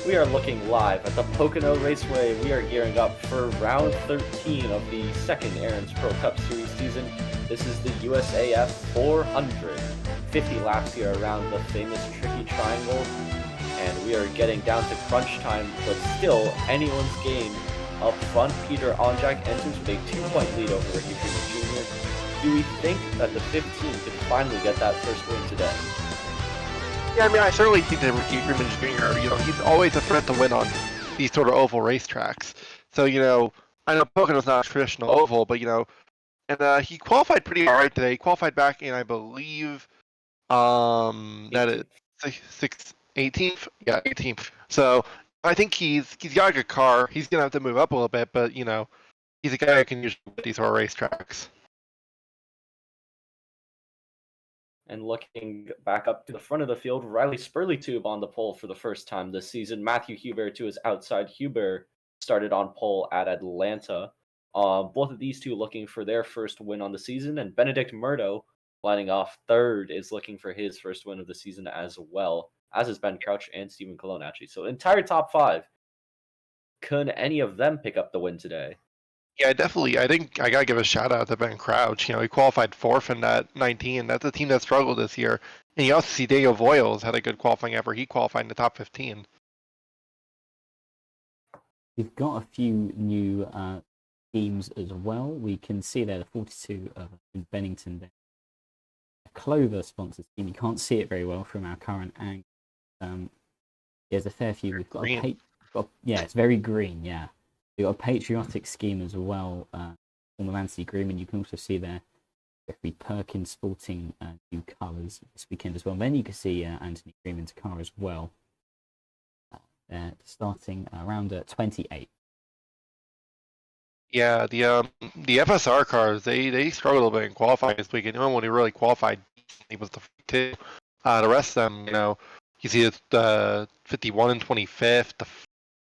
We are looking live at the Pocono Raceway. We are gearing up for round 13 of the second Aaron's Pro Cup Series season. This is the USAF 400. 50 laps here around the famous Tricky Triangle. And we are getting down to crunch time, but still anyone's game. Up front, Peter Onjak enters with a 2-point lead over Ricky Freeman Jr. Do we think that the 15 could finally get that first win today? Yeah, I mean, I certainly think that Ricky Freeman Jr., he's always a threat to win on these sort of oval racetracks. So, I know Pocono's not a traditional oval, but, and he qualified pretty alright today. He qualified back in, I believe, that is 18th? Yeah, 18th. So, I think he's got a good car. He's going to have to move up a little bit, but, he's a guy who can usually win these sort of racetracks. And looking back up to the front of the field, Riley Spurleytube on the pole for the first time this season. Matthew Huber to his outside. Huber started on pole at Atlanta. Both of these two looking for their first win on the season. And Benedict Murdo, lining off third, is looking for his first win of the season as well, as is Ben Crouch and Stephen Colon, actually. So entire top five. Could any of them pick up the win today? Yeah, definitely. I think I gotta give a shout out to Ben Crouch. He qualified fourth in that 19. That's a team that struggled this year. And you also see Daniel Voiles had a good qualifying effort. He qualified in the top 15. We've got a few new teams as well. We can see there the 42 in Bennington there. A Clover sponsors team. You can't see it very well from our current angle. There's a fair few. We've got yeah, it's very green. Yeah. We've got a patriotic scheme as well on the Lancey Green, and you can also see there Jeffrey Perkins sporting new colours this weekend as well. And then you can see Anthony Freeman's car as well, starting around 28. Yeah, the FSR cars they struggled a little bit in qualifying this weekend. The only one who really qualified he was the 2. The rest of them, you see the 51 and 25th, the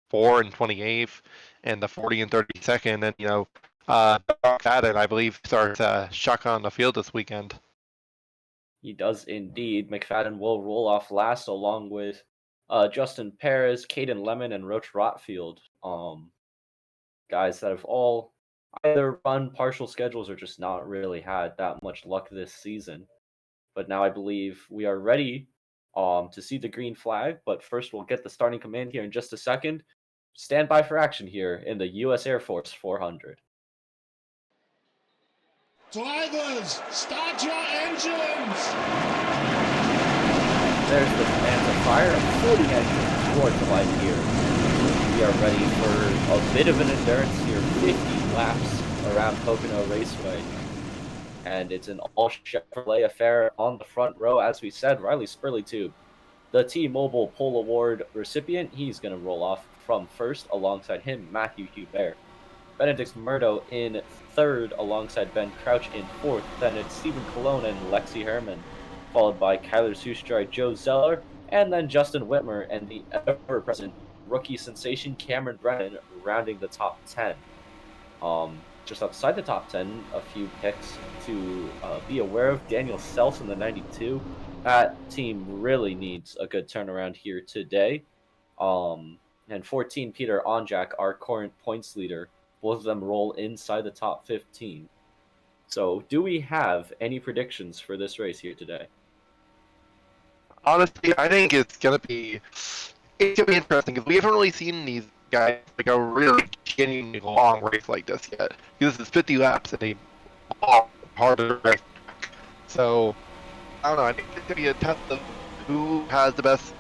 4 and 28th. And the 40 and 32nd, and McFadden, I believe, starts shotgun on the field this weekend. He does indeed. McFadden will roll off last, along with Justin Perez, Caden Lemon, and Roach Rotfield. Guys that have all either run partial schedules or just not really had that much luck this season. But now I believe we are ready to see the green flag. But first, we'll get the starting command here in just a second. Stand by for action here in the U.S. Air Force 400. Drivers, start your engines! There's the command to fire and 40 engines toward the light here. We are ready for a bit of an endurance here, 50 laps around Pocono Raceway. And it's an all-Chevrolet affair on the front row. As we said, Riley Spurleytube, the T-Mobile Pole Award recipient, he's going to roll off from first. Alongside him, Matthew Hubert. Benedict Murdo in third alongside Ben Crouch in fourth. Then it's Stephen Colon and Lexi Herman, followed by Kyler Sustroy, Joe Zeller, and then Justin Whitmer and the ever-present rookie sensation Cameron Brennan rounding the top 10. Just outside the top 10, a few picks to be aware of. Daniel Self in the 92. That team really needs a good turnaround here today. And 14, Peter Onjak, our current points leader. Both of them roll inside the top 15. So, do we have any predictions for this race here today? Honestly, I think it's gonna be interesting because we haven't really seen these guys like a really genuinely long race like this yet. This is 50 laps and a harder race. So, I don't know. I think it's gonna be a test of who has the best,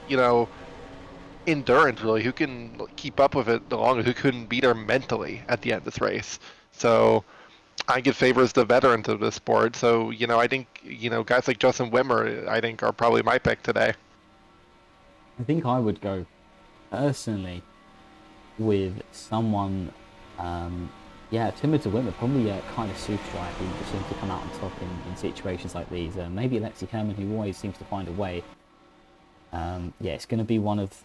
endurance, really, who can keep up with it the longest, who couldn't beat her mentally at the end of this race. So I give favors to veterans of this sport. So, I think, guys like Justin Whitmer, I think, are probably my pick today. I think I would go personally with someone, similar to Whitmer, probably kind of Sustroy, who just seems to come out on top in situations like these. Maybe Lexi Herman, who always seems to find a way. It's going to be one of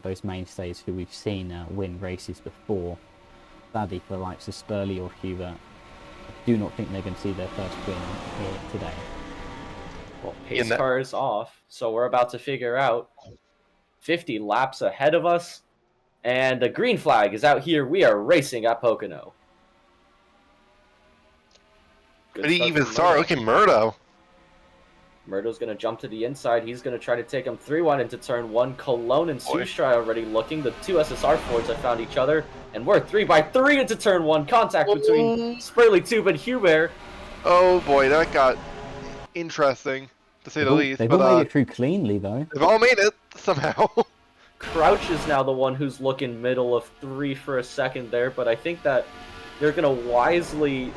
those mainstays who we've seen win races before. Sadly, for the likes of Spurley or Huber, I do not think they're going to see their first win here today. Well, pace car is off, so we're about to figure out 50 laps ahead of us. And the green flag is out here. We are racing at Pocono. Good Pretty start even from start. Murdo. Look at Murdo. Murdo's going to jump to the inside. He's going to try to take him 3-1 into turn 1. Cologne and Boy. Sustrai already looking. The two SSR Fords have found each other. And we're 3x3 into turn 1. Contact between Spurley Tube and Hubert. Oh boy, that got interesting, to say the least. They've But all made it through cleanly, though. they've all made it, somehow. Crouch is now the one who's looking middle of 3 for a second there. But I think that they're going to wisely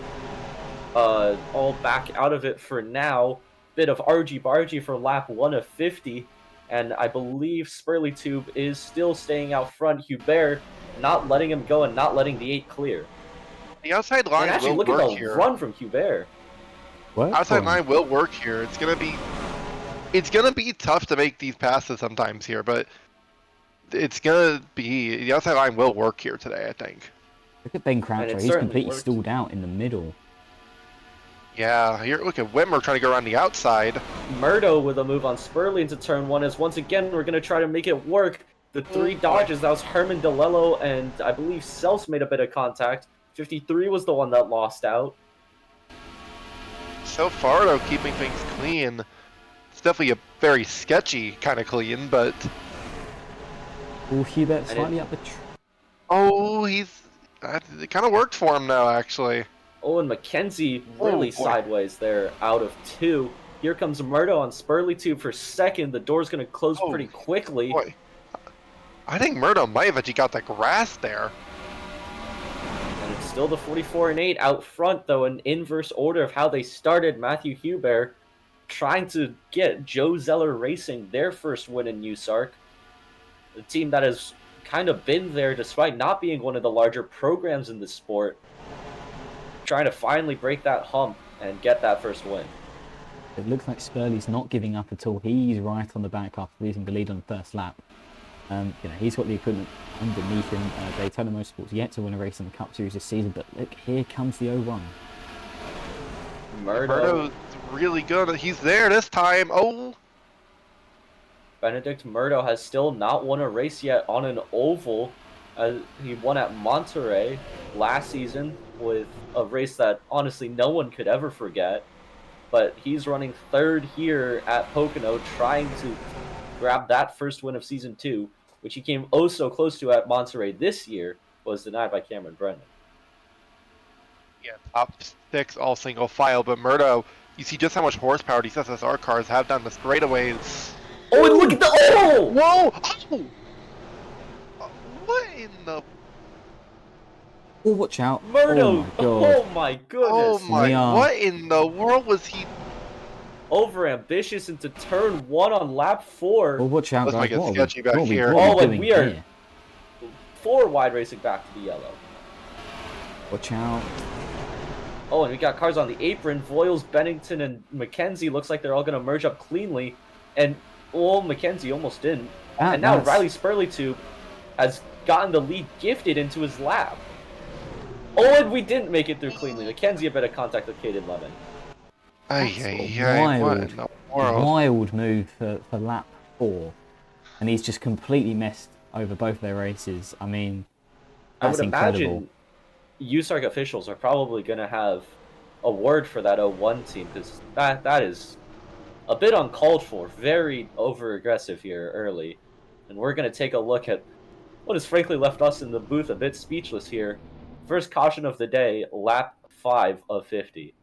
all back out of it for now. Bit of argy-bargy for lap 1 of 50, and I believe Spurley Tube is still staying out front. Hubert not letting him go and not letting the 8 clear. The outside line And actually, will look at work the here. run from Hubert. What? Outside line will work here. It's gonna be tough to make these passes sometimes here, but the outside line will work here today, I think. Look at Ben And Croucher. it He's certainly completely worked. stalled out in the middle. Yeah, here look at Whitmer trying to go around the outside. Murdo with a move on Spurley into turn 1 as once again we're going to try to make it work. The 3 dodges, that was Herman DeLello and I believe Selfs made a bit of contact. 53 was the one that lost out. So far though, keeping things clean. It's definitely a very sketchy kind of clean, but Oh, Hubert And slightly up the tree. it kind of worked for him now actually. Owen McKenzie really boy. sideways there out of 2. Here comes Murdo on Spurley Tube for second. The door's going to close Oh, pretty quickly. Boy, I think Murdo might have actually got the grass there. And it's still the 44 and 8 out front, though, in inverse order of how they started. Matthew Hubert trying to get Joe Zeller Racing their first win in USARC. The team that has kind of been there despite not being one of the larger programs in the sport. Trying to finally break that hump and get that first win. It looks like Spurley's not giving up at all. He's right on the back after losing the lead on the first lap. He's got the equipment underneath him. Daytona Motorsports yet to win a race in the Cup Series this season, but look, here comes the 0-1. Murdo, Murdo's really good. He's there this time. Oh, Benedict Murdo has still not won a race yet on an oval. He won at Monterey last season with a race that honestly no one could ever forget. But he's running 3rd here at Pocono, trying to grab that first win of Season 2, which he came oh so close to at Monterey this year, was denied by Cameron Brennan. yeah, top 6 all single file. But Murdo, you see just how much horsepower these SSR cars have down the straightaways. Oh, and look at the... Oh! Whoa! Oh! What in the... Oh, watch out. Murdo! Oh Oh my Oh goodness! my... We are- What in the world was he... Over ambitious into turn 1 on lap 4. Well, watch out, Let's guys. make it What are we- sketchy back what are we- here. what are Oh, we and doing we are- here? 4 wide racing back to the yellow. Watch out. Oh, and we got cars on the apron. Voiles, Bennington, and McKenzie looks like they're all going to merge up cleanly. And, well, McKenzie almost didn't. And now That's- Riley Spurley Tube has gotten the lead gifted into his lap. Oh, and we didn't make it through cleanly. McKenzie a bit of contact with Caden Levin. Ay, That's ay, ay, what in the world? Wild move for lap 4. And he's just completely messed over both their races. I mean, I that's would incredible. imagine USARC officials are probably going to have a word for that 0-1 team, because that is a bit uncalled for, very over-aggressive here early. And we're going to take a look at what has frankly left us in the booth a bit speechless here. First caution of the day, lap 5 of 50.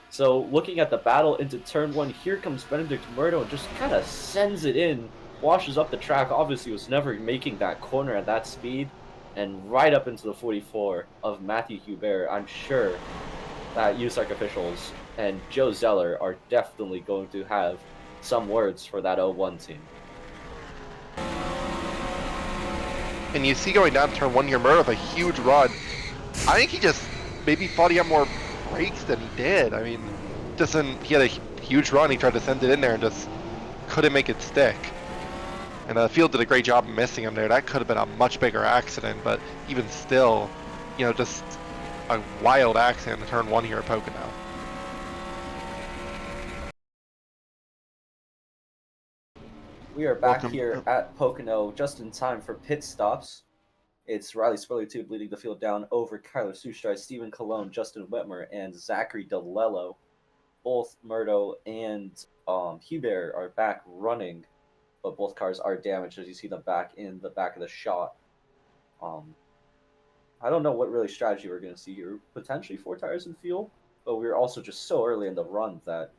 So looking at the battle into turn 1, here comes Benedict Murdo and just kind of sends it in, washes up the track. Obviously was never making that corner at that speed, and right up into the 44 of Matthew Hubert. I'm sure that USARC officials and Joe Zeller are definitely going to have some words for that 0-1 team. And you see going down turn 1 here, Murdo with a huge run. I think he just maybe thought he had more brakes than he did. I mean, he had a huge run. He tried to send it in there and just couldn't make it stick. And the field did a great job of missing him there. That could have been a much bigger accident, but even still, just a wild accident in turn 1 here at Pocono. We are back here at Pocono just in time for pit stops. It's Riley Spurley-Tube leading the field down over Kyler Sustrai, Stephen Colon, Justin Whitmer, and Zachary DeLello. Both Murdo and Hubert are back running, but both cars are damaged as you see them back in the back of the shot. I don't know what really strategy we're going to see here. Potentially 4 tires and fuel, but we're also just so early in the run that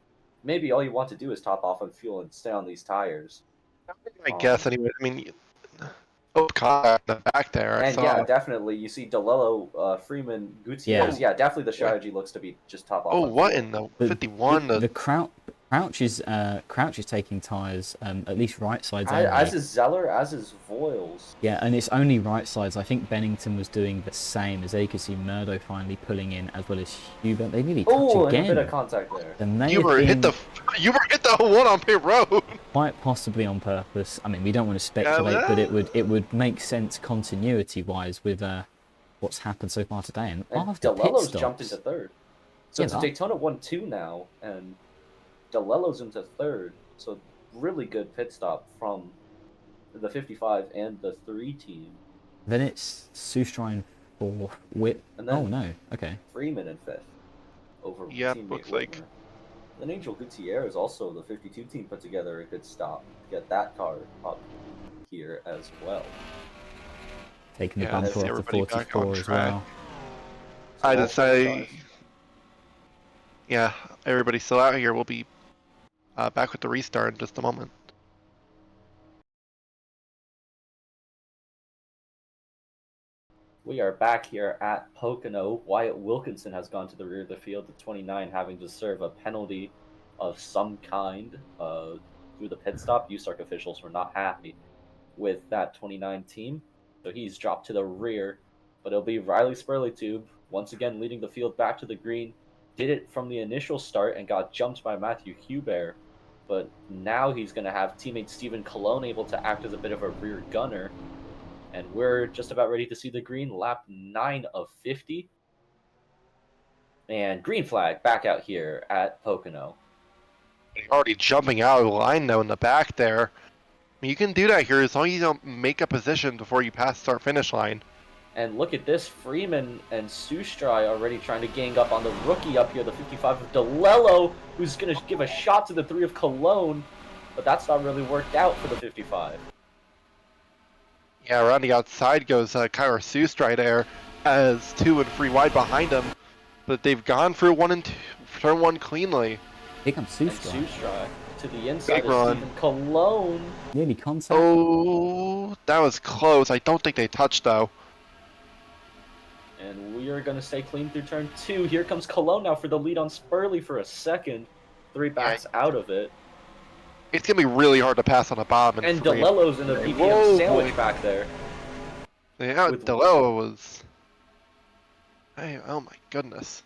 maybe all you want to do is top off on fuel and stay on these tires. I guess anyway. I mean, contact in the back there. And yeah, definitely. You see DeLello, Freeman, Gutierrez. Yeah, definitely the strategy looks to be just top off. Oh, on what fuel. in the 51? The Crouch is taking tires at least right sides only. As is Zeller, as is Voiles. Yeah, and it's only right sides. I think Bennington was doing the same, as they could see Murdo finally pulling in, as well as Hubert. They nearly touch again. And a bit of contact there. Hubert hit the one on pit road. Quite possibly on purpose. I mean, we don't want to speculate, but it would make sense continuity wise with what's happened so far today. And after DeLello's pit stops, jumped into third. So it's a Daytona 1-2 now, and DeLello's into third. So really good pit stop from the 55 and the 3 team. Then it's Sustrai for Whip. And then oh no, okay. Freeman in 5th over teammate looks Whitmer. like. Then Angel Gutierrez also the 52 team put together a good stop to get that car up here as well. Taking the bumper off the 44 as well. So yeah, everybody's still out here. We'll be back with the restart in just a moment. We are back here at Pocono. Wyatt Wilkinson has gone to the rear of the field at 29, having to serve a penalty of some kind through the pit stop. USARC officials were not happy with that 29 team, so he's dropped to the rear. But it'll be Riley Spurley-Tube once again leading the field back to the green. Did it from the initial start and got jumped by Matthew Hubert, but now he's going to have teammate Stephen Colon able to act as a bit of a rear gunner. And we're just about ready to see the green, lap 9 of 50. And green flag back out here at Pocono. Already jumping out of the line though in the back there. I mean, you can do that here as long as you don't make a position before you pass start finish line. And look at this, Freeman and Sustrai already trying to gang up on the rookie up here, the 55 of DeLello, who's going to give a shot to the 3 of Cologne, but that's not really worked out for the 55. Yeah, around the outside goes Kyler Sustrai there, as 2 and 3 wide behind him, but they've gone for 1 and 2, turn 1 cleanly. Here comes Sustrai. Sustrai to the inside Big of run. Stephen Cologne. Nearly contact. Oh, that was close. I don't think they touched though. And we are going to stay clean through turn 2. Here comes Cologne now for the lead on Spurley for a second. 3 backs out of it. It's going to be really hard to pass on a bomb. And DeLello's in a BPM sandwich back there. Yeah, DeLello was... Hey, oh my goodness.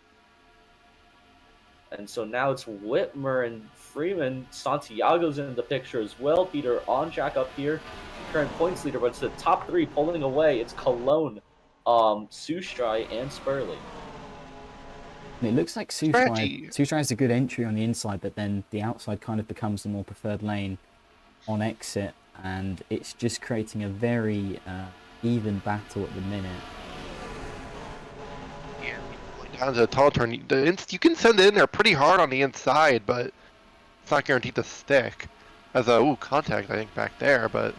And so now it's Whitmer and Freeman. Santiago's in the picture as well. Peter Onjak up here. Current points leader, but it's the top 3 pulling away. It's Cologne, Sustrai, and Spurley. It looks like Sustrai has a good entry on the inside, but then the outside kind of becomes the more preferred lane on exit, and it's just creating a very even battle at the minute. Yeah, down to the tall turn. You can send it in there pretty hard on the inside, but it's not guaranteed to stick. As a contact, I think, back there, but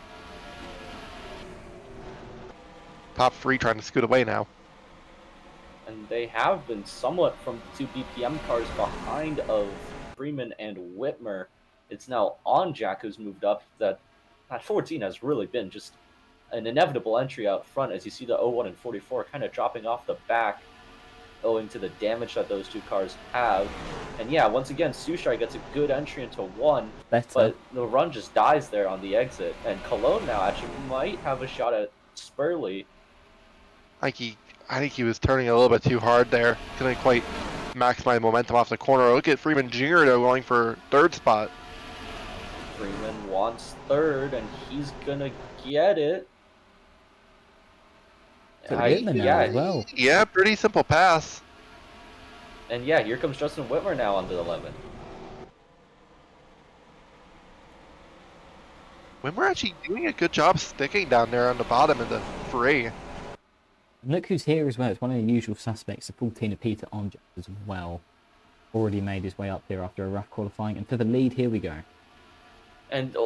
top 3 trying to scoot away now. And they have been somewhat from 2 BPM cars behind of Freeman and Whitmer. It's now Onjak who's moved up. That 14 has really been just an inevitable entry out front, as you see the 01 and 44 kind of dropping off the back owing to the damage that those 2 cars have. And yeah, once again, Sustrai gets a good entry into 1, but the run just dies there on the exit. And Cologne now actually might have a shot at Spurley. I think he was turning a little bit too hard there. Couldn't quite maximize momentum off the corner. Look at Freeman Jr. though, going for 3rd spot. Freeman wants 3rd, and he's gonna get it. Yeah, pretty simple pass. And yeah, here comes Justin Whitmer now onto the 11. We're actually doing a good job sticking down there on the bottom in the fray. And look who's here as well. It's one of the usual suspects, the 14 of Peter Onja as well. Already made his way up here after a rough qualifying. And for the lead, here we go. And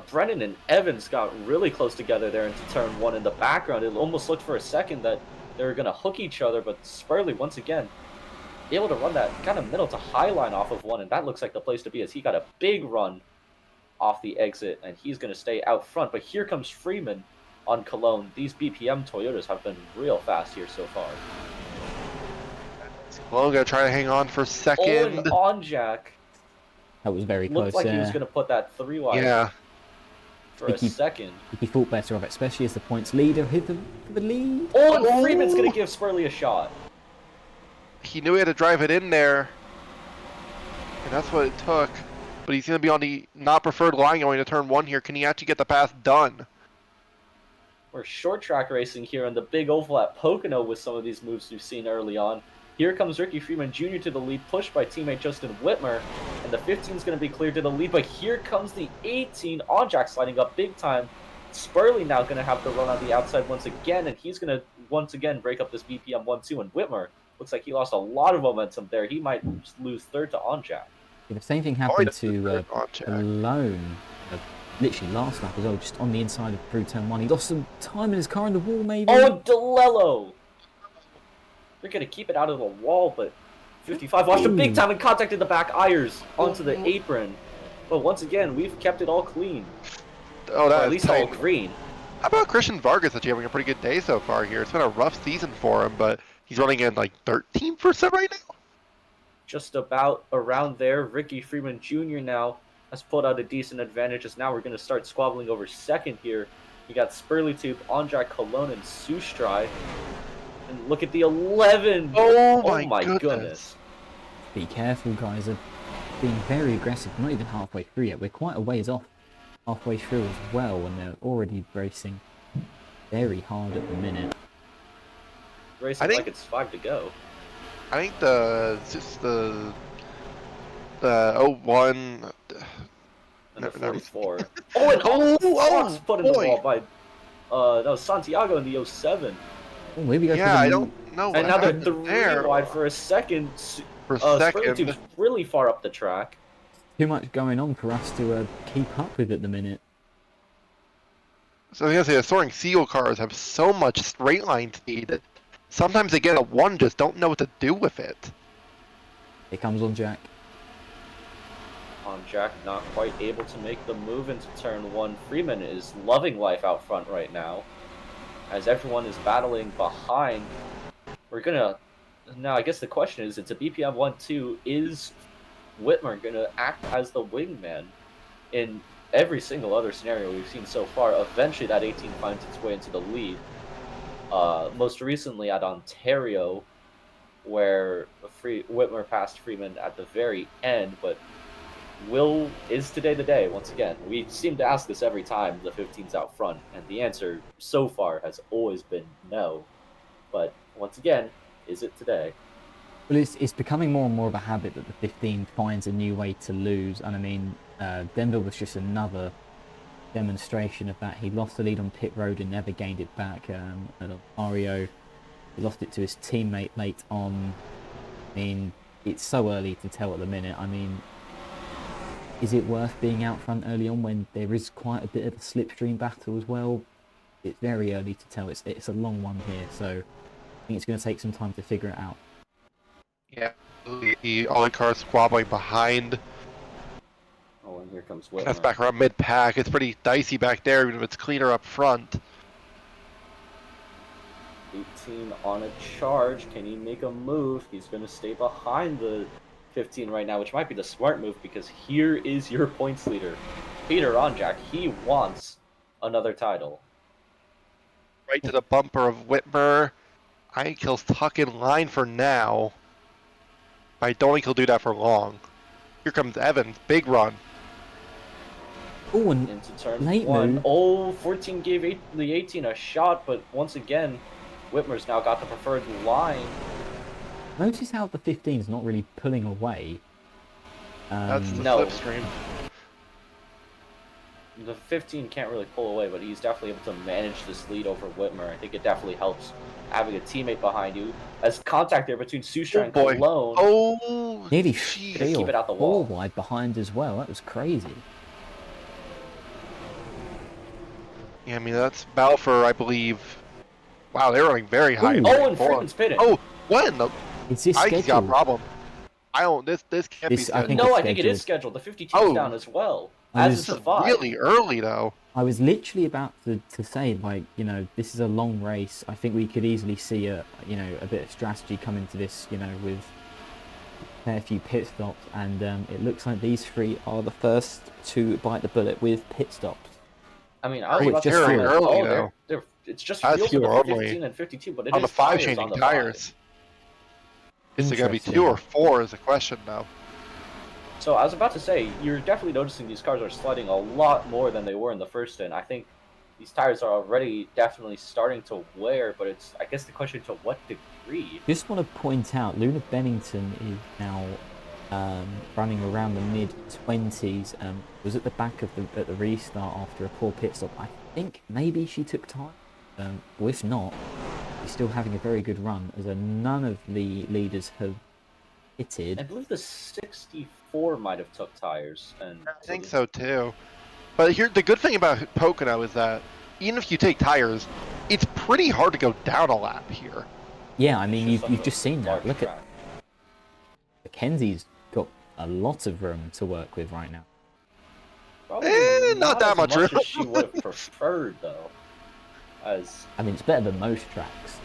Brennan and Evans got really close together there into turn 1 in the background. It almost looked for a second that they were going to hook each other, but Spurley, once again, able to run that kind of middle to high line off of 1, and that looks like the place to be as he got a big run off the exit, and he's going to stay out front. But here comes Freeman on Cologne. These BPM Toyotas have been real fast here so far. Well, gonna try to hang on for second. On Jack. That was very close. Looked like he was going to put that 3 wide. Yeah. For a second. He thought better of it, especially as the points leader hit the lead. Oh, and Freeman's going to give Spurley a shot. He knew he had to drive it in there, and that's what it took. But he's going to be on the not preferred line going to turn 1 here. Can he actually get the pass done? We're short track racing here on the big oval at Pocono with some of these moves we've seen early on. Here comes Ricky Freeman Jr. to the lead, pushed by teammate Justin Whitmer, and the 15 is going to be cleared to the lead, but here comes the 18, Onjak sliding up big time. Spurley now going to have to run on the outside once again, and he's going to once again break up this BPM 1-2, and Whitmer looks like he lost a lot of momentum there. He might lose third to Onjak. Yeah, the same thing happened to Malone, literally last lap as well, just on the inside of through turn 1. He lost some time in his car in the wall, maybe. Oh, DeLello! They're going to keep it out of the wall, but 55 lost a big time and contacted the back Ayers onto the apron. But once again, we've kept it all clean. Oh, that or at least all green. How about Christian Vargas actually having a pretty good day so far here? It's been a rough season for him, but he's running in like 13% right now. Just about around there. Ricky Freeman Jr. now has pulled out a decent advantage, as now we're going to start squabbling over second here. You got Spurley Tube, Onjak Cologne, and Sustrai. And look at the 11! Oh my goodness. Be careful, guys. Are being very aggressive. We're not even halfway through yet. We're quite a ways off halfway through as well, and they're already racing very hard at the minute. Racing like it's 5 to go. I think the 01 and the 44. And put in the wall by that was Santiago in the 07. Oh, maybe I don't know. And now they're 3 wide for a second. Spurley really far up the track. Too much going on for us to keep up with at the minute. So I was gonna say the Soaring Seagull cars have so much straight line speed that sometimes they get a 1, just don't know what to do with it. Here comes Onjak. Onjak not quite able to make the move into turn 1. Freeman is loving life out front right now, as everyone is battling behind. We're gonna now. I guess the question is, it's a BPM 1-2. Is Whitmer gonna act as the wingman in every single other scenario we've seen so far? Eventually, that 18 finds its way into the lead. Most recently at Ontario, where Whitmer passed Freeman at the very end, but is today the day? Once again, we seem to ask this every time the 15's out front, and the answer so far has always been no. But once again, is it today? Well, it's becoming more and more of a habit that the 15 finds a new way to lose, and I mean, Denver was just another demonstration of that. He lost the lead on pit road and never gained it back. At Ontario, he lost it to his teammate late on. I mean, it's so early to tell at the minute. I mean, is it worth being out front early on when there is quite a bit of a slipstream battle as well? It's very early to tell. It's a long one here, so I think it's going to take some time to figure it out. Yeah, all the cars squabbling behind. Oh, and here comes Whitmer. That's back around mid-pack. It's pretty dicey back there, even if it's cleaner up front. 18 on a charge. Can he make a move? He's going to stay behind the 15 right now, which might be the smart move, because here is your points leader, Peter Onjak. He wants another title. Right to the bumper of Whitmer. I think he'll tuck in line for now. I don't think he'll do that for long. Here comes Evans. Big run. Oh, and into turn late 1. move. Oh, 14 gave the 18 a shot, but once again, Whitmer's now got the preferred line. Notice how the 15 is not really pulling away. That's the No. slipstream. The 15 can't really pull away, but he's definitely able to manage this lead over Whitmer. I think it definitely helps having a teammate behind you. As contact there between Sustra Oh and boy. Cologne. Oh, Nearly jeez. three Keep or it out the four wall. wide behind as well. That was crazy. Yeah, I mean, that's Balfour, I believe. Wow, they were running very high. Ooh. Oh, and Freeman's pitting. Oh, what in the? Is this I got a scheduled? problem. I don't. This can't be This- I scheduled. think No, it's I think it is scheduled. scheduled. The 52's Oh. down as well. I As was- is This the is 5. really early though. I was literally about to say, like, you know, this is a long race. I think we could easily see a bit of strategy come into this, you know, with a fair few pit stops, and it looks like these three are the first to bite the bullet with pit stops. I mean, I was Oh, about it's to just say, fuel. Early, oh, though. it's just That's fuel for fuel the only. 15 and 52, but it On is the 5 tires changing on the tires. Is it gonna be 2 Interesting. or 4 is the question now. 5. So I was about to say, you're definitely noticing these cars are sliding a lot more than they were in the first stint. I think these tires are already definitely starting to wear, but it's, I guess, the question to what degree. Just want to point out, Luna Bennington is now running around the mid-20s. Was at the back of at the restart after a poor pit stop. I think maybe she took time. Or if not, she's still having a very good run, as none of the leaders have pitted. I believe the 64 might have took tires. And I think so too. But here, the good thing about Pocono is that even if you take tires, it's pretty hard to go down a lap here. Yeah, I mean, It's you've just seen that. large Look track. at Mackenzie's got a lot of room to work with right now. Probably not that as much as room. she would have preferred, though. As I mean, it's better than most tracks.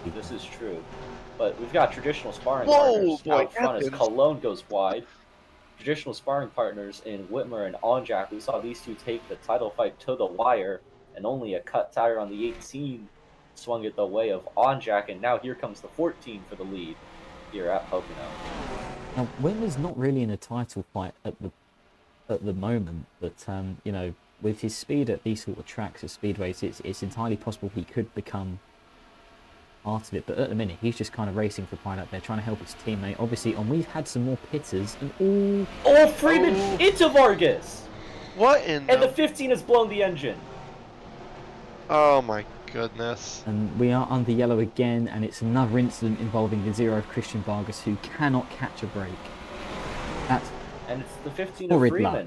this is true. But we've got traditional sparring Whoa, partners boy, out front as Athens. Cologne goes wide. Traditional sparring partners in Whitmer and Onjack. We saw these two take the title fight to the wire, and only a cut tire on the 18 swung it the way of Onjack, and now here comes the 14 for the lead here at Pocono. Now, Whitmer's not really in a title fight at the moment, but you know, with his speed at these sort of tracks, at speedways, it's entirely possible he could become part of it. But at the minute, he's just kind of racing for pride out there, trying to help his teammate. Obviously, and we've had some more pitters, and Oh, Freeman Oh. into Vargas! What in And the the... 15 has blown the engine. Oh my goodness. and we are under yellow again, and it's another incident involving the zero of Christian Vargas, who cannot catch a break. That's And it's the 15 Horrid of Freeman. luck.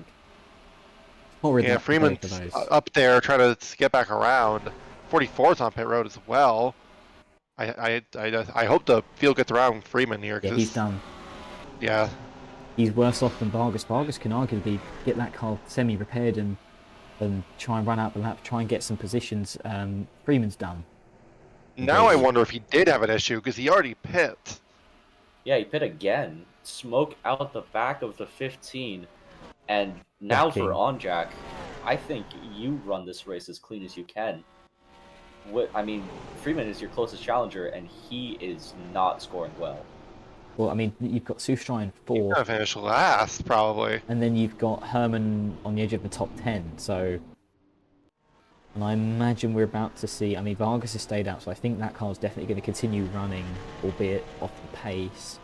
horrid. Yeah, luck for both Freeman's of those. up there trying to get back around. 44's on pit road as well. I hope the field gets around Freeman here. Yeah, 'cause he's done. Yeah. He's worse off than Vargas. Vargas can arguably get that car semi-repaired and try and run out the lap, try and get some positions. Freeman's done. Now I Because- wonder if he did have an issue because he already pit. Yeah, he pit again. Smoke out the back of the 15. And now Okay. for Onjack, I think you run this race as clean as you can. I mean, Freeman is your closest challenger, and he is not scoring well. Well, I mean, you've got Sustrai in He's 4, gonna finish last probably. and then you've got Herman on the edge of the top 10. So, and I imagine we're about to see. I mean, Vargas has stayed out, so I think that car's definitely going to continue running, albeit off the pace.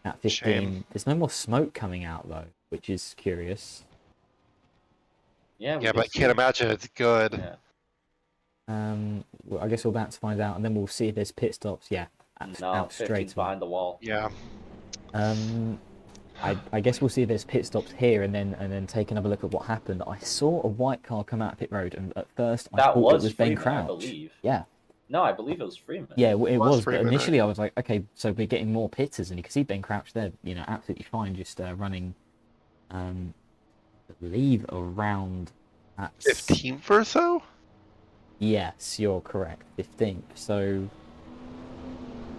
At 15, Shame. there's no more smoke coming out though, which is curious. Yeah, we Yeah, did but I see- can't imagine it's good. Yeah. Well, I guess we're about to find out, and then we'll see if there's pit stops. Yeah, No, out 15's straight. behind the wall. Yeah. I guess we'll see if there's pit stops here, and then take another look at what happened. I saw a white car come out of pit road, and at first I That thought was it was Ben Freeman, I Crouch. believe. Yeah, No, I believe it was Freeman. yeah, it was was. But Freeman, initially, I was like, okay, so we're getting more pitters, and you can see Ben Crouch there, you know, absolutely fine, just running. I believe around at 15th or so? Yes, you're correct. 15th. So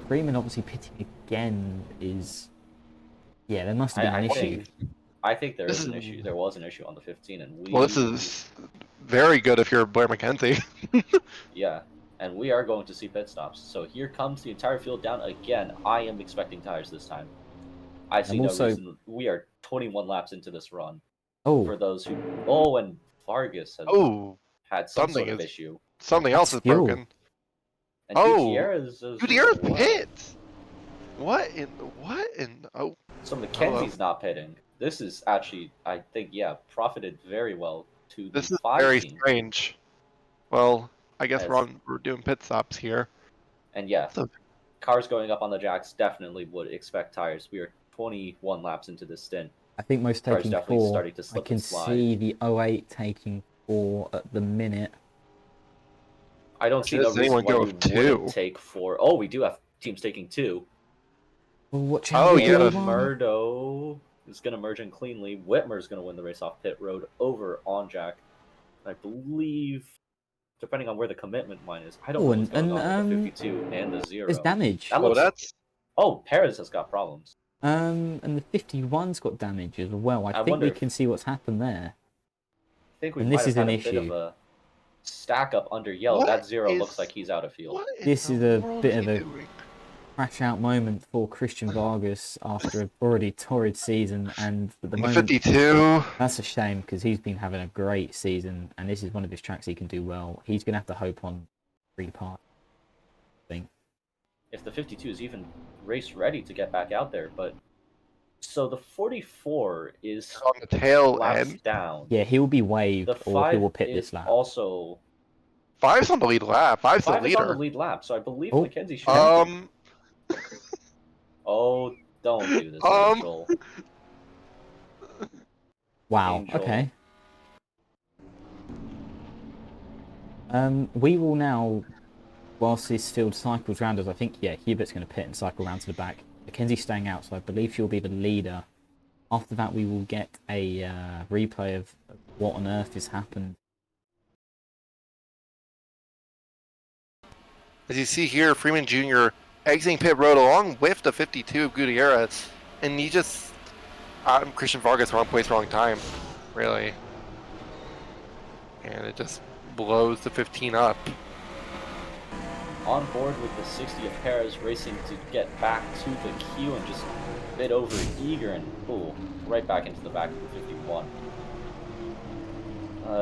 Freeman obviously pitting again is. Yeah, there must have been an issue. I think there This is an is- issue. There was an issue on the 15, and we. Well, this is very good if you're Blair McKenzie. Yeah, and we are going to see pit stops. So here comes the entire field down again. I am expecting tires this time. I see I'm no also- reason. We are 21 laps into this run. Oh, For those who. Oh, and Vargas has Oh, had some something sort of is- issue. something else is fuel. broken. And Oh, Gutierrez is. Gutierrez well. pit. What in? Oh, So Mackenzie's not pitting. this is actually, I think, yeah, profited very well to the This is 5 very team. strange. Well, I guess As- we're doing pit stops here. And yeah, So cars going up on the jacks definitely would expect tires. We are 21 laps into this stint. I think most Cars taking definitely 4. starting to I slip can and slide. see the 08 taking 4 at the minute. I don't see no Does reason anyone why go you with 2? wouldn't take 4. Oh, we do have teams taking 2. Well, watch out, Oh, the yeah. blue And one. Murdo is going to merge in cleanly. Whitmer's going to win the race off pit road over on Jack. I believe, depending on where the commitment line is, I don't Oh, know what's going and, on with the 52 and the 0. There's damage. That Well, looks... that's Oh, Perez has got problems. And the 51's got damage as well. I think wonder we if- can see what's happened there. I think we And might this have is had an a bit of issue. a stack up under yellow. What That 0 is- looks like he's out of field. what in This the is a world bit is of he a doing? crash out moment for Christian Vargas after a already torrid season, and at the The moment 52. that's a shame because he's been having a great season, and this is one of his tracks he can do well. He's gonna have to hope on free part, I think. If the 52 is even race ready to get back out there, but so the 44 is On the tail laps end. down. Yeah, he'll be waived The or he 5 will pit is this lap. also 5's on the lead lap. 5's the 5 is on the leader. lead lap, so I believe Oh. Mackenzie should have... Um, Oh, don't do this, Um. Angel. Wow. Angel. Okay. We will now, whilst this field cycles round us, I think, yeah, Hubert's going to pit and cycle round to the back. Mackenzie's staying out, so I believe she'll be the leader. After that, we will get a replay of what on earth has happened. as you see here, Freeman Jr. exiting pit road along with the 52 of Gutierrez. And he just... Christian Vargas, wrong place, wrong time. Really. And it just blows the 15 up. On board with the 60 of Perez racing to get back to the queue and just a bit over eager and right back into the back of the 51.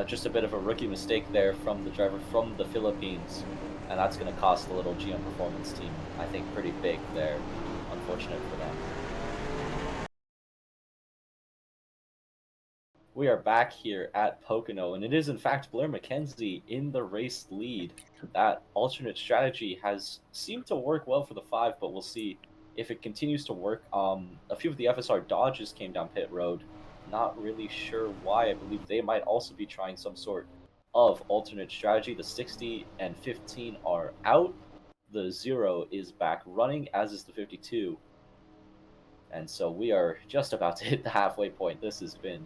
Just a bit of a rookie mistake there from the driver from the Philippines, and that's going to cost the little GM Performance team, I think, pretty big there. Unfortunate for them. We are back here at Pocono, and it is in fact Blair McKenzie in the race lead. That alternate strategy has seemed to work well for the 5, but we'll see if it continues to work. A few of the FSR Dodges came down pit road. Not really sure why. I believe they might also be trying some sort of alternate strategy. The 60 and 15 are out. The 0 is back running, as is the 52. And so we are just about to hit the halfway point. This has been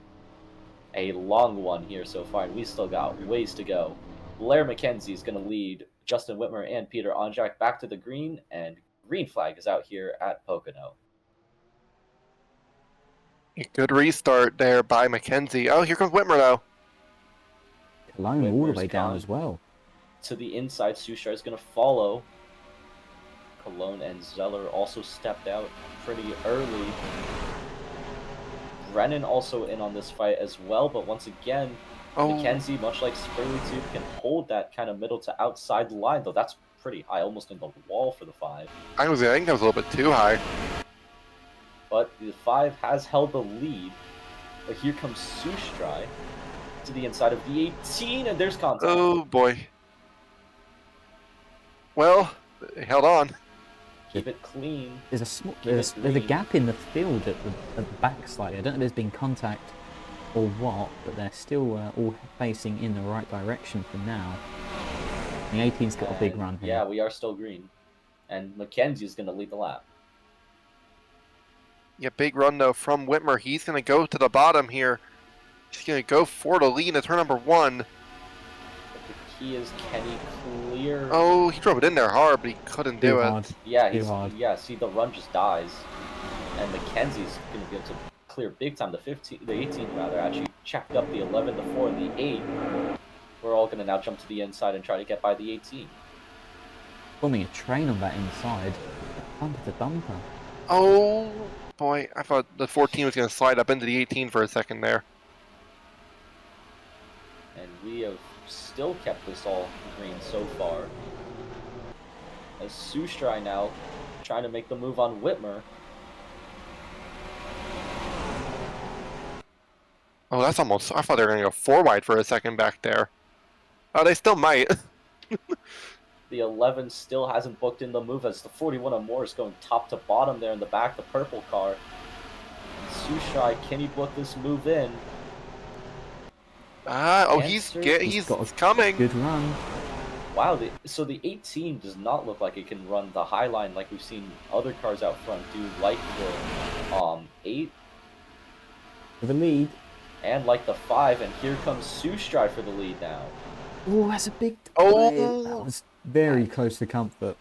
a long one here so far, and we still got ways to go. Blair McKenzie is going to lead Justin Whitmer and Peter Onjak back to the green, and green flag is out here at Pocono. A good restart there by McKenzie. Oh, here comes Whitmer though. Cologne all the Whitmer's way down gone. as well. To the inside, Sushar is going to follow. Cologne and Zeller also stepped out pretty early. Brennan also in on this fight as well, but once again, McKenzie, much like Spurley too, can hold that kind of middle to outside the line, though that's pretty high, almost in the wall for the 5. I think that was a little bit too high. But the 5 has held the lead. But here comes Sustrai to the inside of the 18, and there's contact. Oh boy. Well, they held on. Keep it clean. There's a small, Keep it there's a green. gap in the field at the back slightly. I don't know if there's been contact or what, but they're still all facing in the right direction for now. The 18's got a big And, run here. Yeah, we are still green. And Mackenzie's going to lead the lap. Yeah, big run though from Whitmer. He's going to go to the bottom here. He's going to go for the lead in turn number 1. But the key is, can he clear? Oh, he drove it in there hard, but he couldn't Too do hard. it. Yeah, Too hard. yeah. See, the run just dies, and Mackenzie's going to be able to clear big time. The 18 rather actually checked up the 11, the 4, and the 8. We're all going to now jump to the inside and try to get by the 18. Forming a train on that inside. Bumper to bumper. Oh boy, I thought the 14 was going to slide up into the 18 for a second there. And we have still kept this all green so far. As Sustrai now trying to make the move on Whitmer. Oh, that's almost. I thought they were gonna go 4 wide for a second back there. Oh, they still might. The 11 still hasn't booked in the move as the 41 on Morris going top to bottom there in the back, the purple car. Sushai, can he book this move in? Oh, Answer, he's got a coming. Good run. Wow, so the 18 does not look like it can run the high line like we've seen other cars out front do, like the 8 With a lead. and like the 5, and here comes Sushai for the lead now. Oh, that's a big. Oh. That was very close to comfort.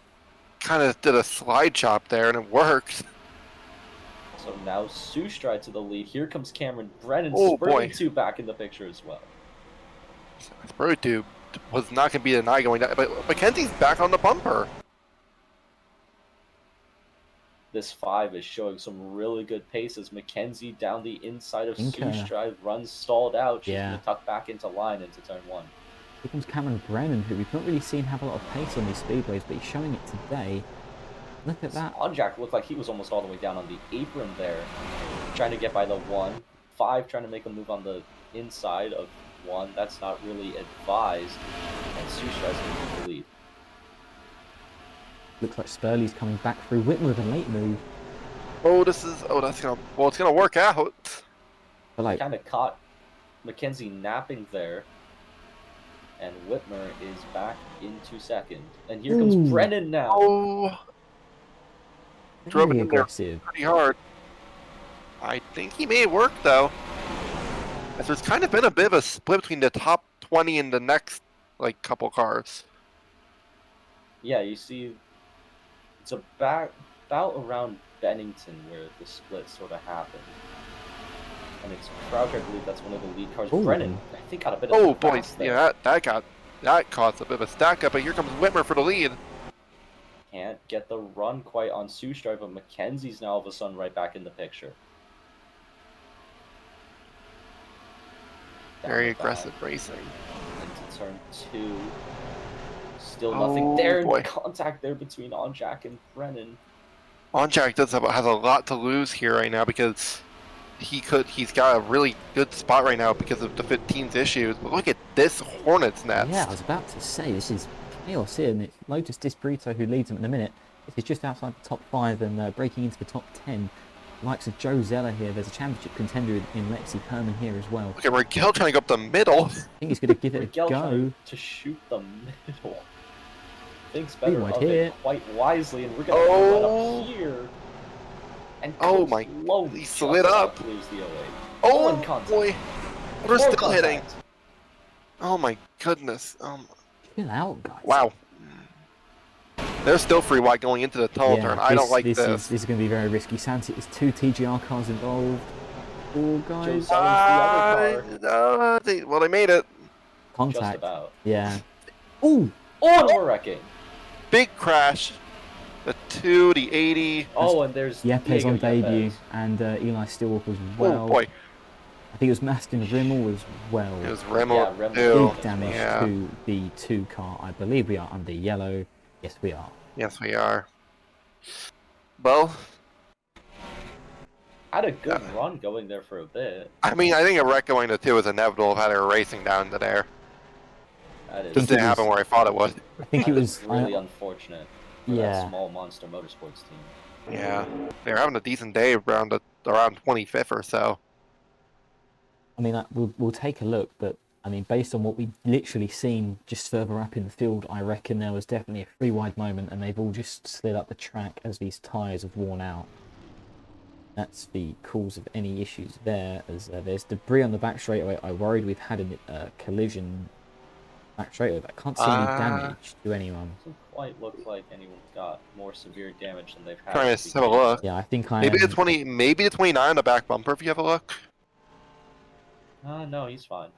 Kind of did a slide chop there, and it worked. So now Sushai to the lead. Here comes Cameron Brennan, Oh, boy. Spurling 2 back in the picture as well. Spurling was not going to be denied going down, but Mackenzie's back on the bumper. This 5 is showing some really good pace as Mackenzie down the inside of Sushai, runs stalled out. She's going to tuck back into line into turn 1. Here comes Cameron Brennan, who we've not really seen have a lot of pace on these speedways, but he's showing it today. Look at that. Onjak looked like he was almost all the way down on the apron there, trying to get by the 1. 5 trying to make a move on the inside of 1. That's not really advised. And Sushai's going to take the lead. Looks like Spurley's coming back through. Whitmer with a late move. Oh, it's gonna work out. But like, Kind of caught Mackenzie napping there. And Whitmer is back into second. And here comes Brennan now. Oh, drove it in there aggressive. pretty hard. I think he may work though. As there's kind of been a bit of a split between the top 20 and the next like couple cars. Yeah, you see, it's about around Bennington where the split sort of happened. And it's Crouch, I believe that's one of the lead cars. Ooh. Brennan, I think, got a bit of Oh a boy, pass there. yeah, that caused a bit of a stack up, but here comes Whitmer for the lead. Can't get the run quite on Sushai, but Mackenzie's now all of a sudden right back in the picture. Very aggressive racing. Into turn 2. Still nothing there. Boy. Contact there between Onjak and Brennan. Onjak has a lot to lose here right now because he's got a really good spot right now because of the 15's issues. But look at this Hornet's nest. Yeah, I was about to say, this is chaos here, and it's Lotus Disbrito who leads him at the minute. This is just outside the top 5 and breaking into the top 10. Likes of Joe Zeller here. There's a championship contender in Lexi Herman here as well. Look at Raquel trying to go up the middle. I think he's going to give it a Miguel go. trying to shoot the middle. Thinks better Right of here. it quite wisely, and we're going to run up here. And Oh my, he slid up. Lose the 08. Oh contact. boy, we're More still contact. hitting. Oh my goodness. Chill out, guys. Wow. There's still free wide going into the tunnel turn. I don't like this. This is going to be very risky. Santi, there's 2 TGR cars involved. Oh, guys. Joe Zeller's the other car. Well, they made it. Just Contact. about. Yeah. Ooh. Oh, we're wrecking. Big crash. The 2, the 80. Oh, and there's Yepes on Diego debut, Yepes. and Eli Stillwalk as well. Oh boy, I think it was Mastin Rimmel as well. it was Rimmel Yeah, Rimmel. too. Big damage Yeah. to the 2 car. I believe we are under yellow. Yes, we are. Yes, we are. Well, Had a good run going there for a bit. I mean, I think a wreck going to 2 is inevitable if they were racing down to there. That is Just didn't happen where I thought it would. I think it was. really unfortunate for Yeah. that small Monster Motorsports team. Yeah, they're having a decent day around 25th or so. I mean, we'll take a look, but I mean, based on what we've literally seen just further up in the field, I reckon there was definitely a free wide moment, and they've all just slid up the track as these tyres have worn out. That's the cause of any issues there, as there's debris on the back straightaway. I worried we've had a collision back straightaway, but I can't see any damage to anyone. Doesn't quite look like anyone's got more severe damage than they've had. Trying at to the have a beginning. look. Yeah, I think I Maybe am. the 20, maybe the 29 on the back bumper. If you have a look. No, he's fine.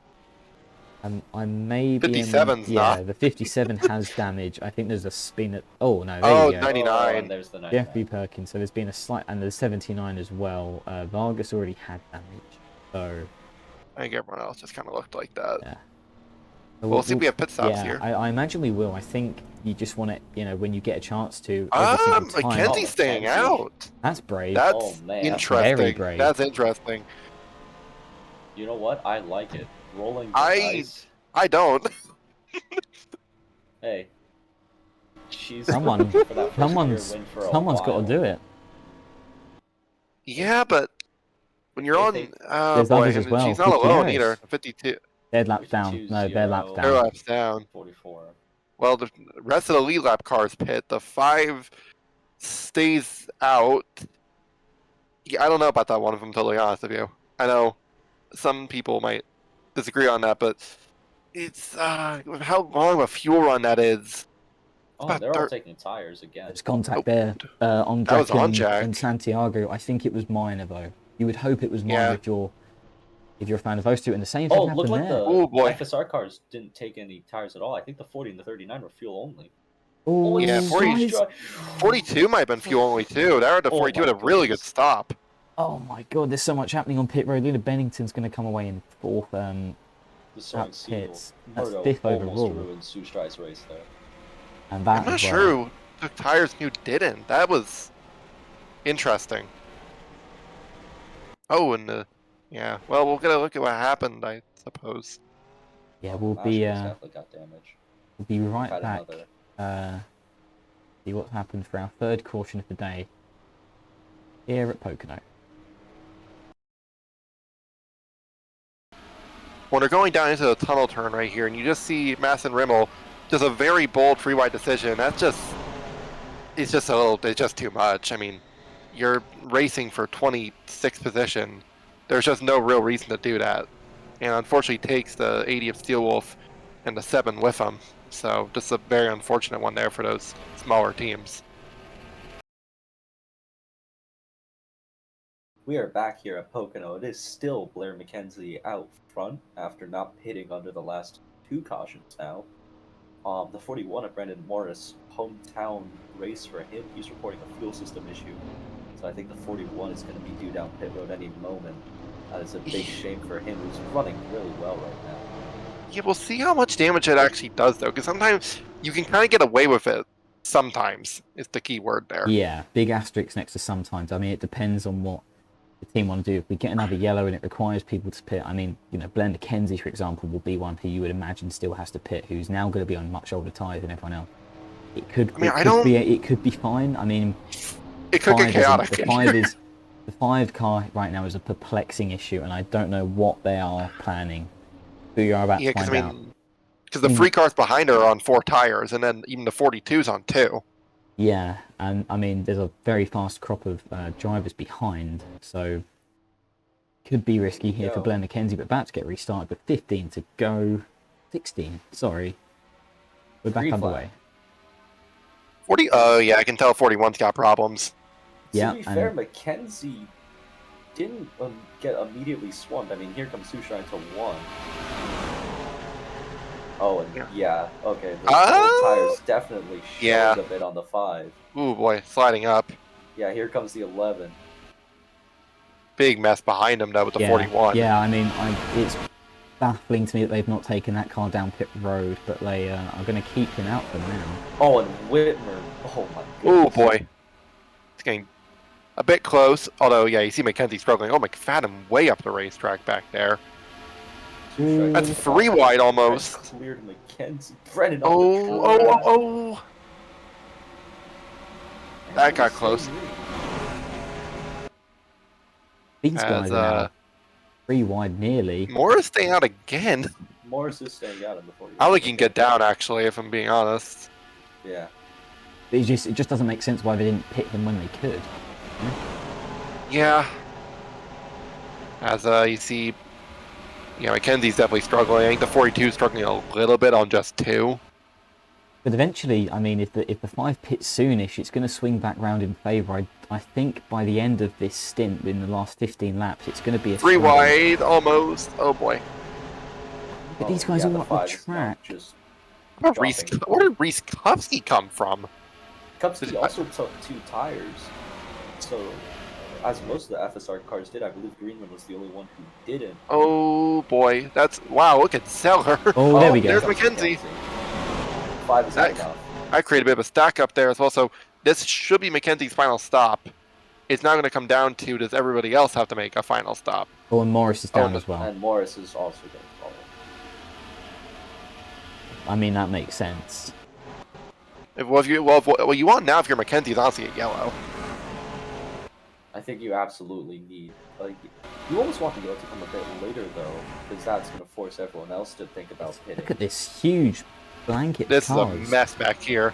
I may be 57's yeah, not. the 57 has damage. I think there's a spin at. Oh no, there Oh, you go. 99. and there's the 99. Jeffrey Perkins. So there's been a slight, and there's 79 as well. Vargas already had damage, so I think everyone else just kind of looked like that. yeah. We'll see if we have pit stops yeah, here. I imagine we will. I think you just want to, when you get a chance to. every single time. Mackenzie's staying Mackenzie. out. That's brave. That's Oh, man. Very interesting. brave. That's interesting. You know what? I like it. Rolling the I dice. don't. Hey. She's Someone- for that first Someone's career win for a someone's got to while. do it. Yeah, but when you're If on, they- There's boy, others as and well. she's not alone Gutierrez. either. 52, They're laps down. 52, No, they're laps 0, they're down. laps down. 44. Well, the rest of the lead lap cars pit. The 5 stays out. Yeah, I don't know about that one, if I'm totally honest with you. I know some people might disagree on that, but it's how long of a fuel run that is. Oh, about they're all 30 taking tires again. There's contact there on That was Jack on and, Jack. and Santiago. I think it was minor though. You would hope it was minor Yeah. if you're a fan of those two. And the same thing Oh, happened look like there. the Oh, boy. FSR cars didn't take any tires at all. I think the 40 and the 39 were fuel only. Oh, Yeah, 40 guys. 42 might have been fuel only too. That the Oh 42 my had a really good goodness. stop. Oh my god, there's so much happening on pit road. Luna Bennington's going to come away in fourth. The Soaring That's Seagull. pits. That's Murdo fifth almost overall. ruined Sustrai's race there. And that I'm not as well. sure who took tires and who didn't. That was interesting. Oh, and yeah. Well, we'll get a look at what happened, I suppose. Yeah, we'll Nashville's be definitely got damage. we'll be right Had back. another. See what's happened for our third caution of the day here at Pocono. When we're going down into the tunnel turn right here, and you just see Mass and Rimmel, just a very bold free wide decision. It's just too much. I mean, you're racing for 26th position. There's just no real reason to do that. And unfortunately takes the 80 of Steelwolf and the 7 with him. So just a very unfortunate one there for those smaller teams. We are back here at Pocono. It is still Blair McKenzie out front after not pitting under the last 2 cautions now. The 41 of Brandon Morris, hometown race for him. He's reporting a fuel system issue. So I think the 41 is going to be due down pit road any moment. That is a big shame for him, who's running really well right now. Yeah, we'll see how much damage it actually does, though, because sometimes you can kind of get away with it. Sometimes is the key word there. Yeah, big asterisk next to sometimes. I mean, it depends on what the team want to do. If we get another yellow and it requires people to pit, I mean, you know, Blender Kenzie, for example, will be one who you would imagine still has to pit, who's now going to be on much older tyres than everyone else. It could, it could be fine. I mean, It could get chaotic. The 5 car right now is a perplexing issue, and I don't know what they are planning. We are about to find out. Because the free cars behind her are on 4 tires, and then even the 42's on 2. Yeah, and I mean, there's a very fast crop of drivers behind, so could be risky here for Blender Kenzie, but about to get restarted with 15 to go. 16, sorry. We're back underway. 40. Oh yeah, I can tell 41's got problems. Yeah, to be fair, McKenzie didn't get immediately swamped. I mean, here comes Sushine to 1. Oh, and yeah, okay. The tires definitely showed a bit on the 5. Ooh boy, sliding up. Yeah, here comes the 11. Big mess behind him though with the 41. Yeah, I mean, it's baffling to me that they've not taken that car down pit road, but they are going to keep him out for now. Oh, and Whitmer. Oh my goodness. Oh boy. It's getting a bit close. Although, yeah, you see McKenzie struggling. Oh, McFadden way up the racetrack back there. That's 3 wide almost. Cleared McKenzie. Brennan. Oh. That got close. These guys are now 3 wide nearly. Morris staying out again. Morris is staying out in the 40. I think he can get down, actually, if I'm being honest. Yeah. It just doesn't make sense why they didn't pit him when they could. Yeah. As you see, McKenzie's definitely struggling. I think the 42 is struggling a little bit on just 2. But eventually, I mean, if the 5 pits soonish, it's going to swing back round in favour. I think by the end of this stint, in the last 15 laps, it's going to be a 3 wide almost. Oh boy. But these guys all up the track. Where did Reese Kupski come from? Kupski also took 2 tires. So, as most of the FSR cars did, I believe Greenland was the only one who didn't. Oh boy, wow! Look at Zeller. Oh, there we go. There's McKenzie. 5 is enough. I created a bit of a stack up there as well. So this should be McKenzie's final stop. it's now going to come down to, does everybody else have to make a final stop? Oh, and Morris is down no. as well. And Morris is also going to follow. I mean, that makes sense. What you want now if you're Mackenzie is honestly a yellow. I think you absolutely need, like, you almost want the yellow to come a bit later though, because that's going to force everyone else to think about pitting. Look at this huge blanket. This is a cars. mess back here.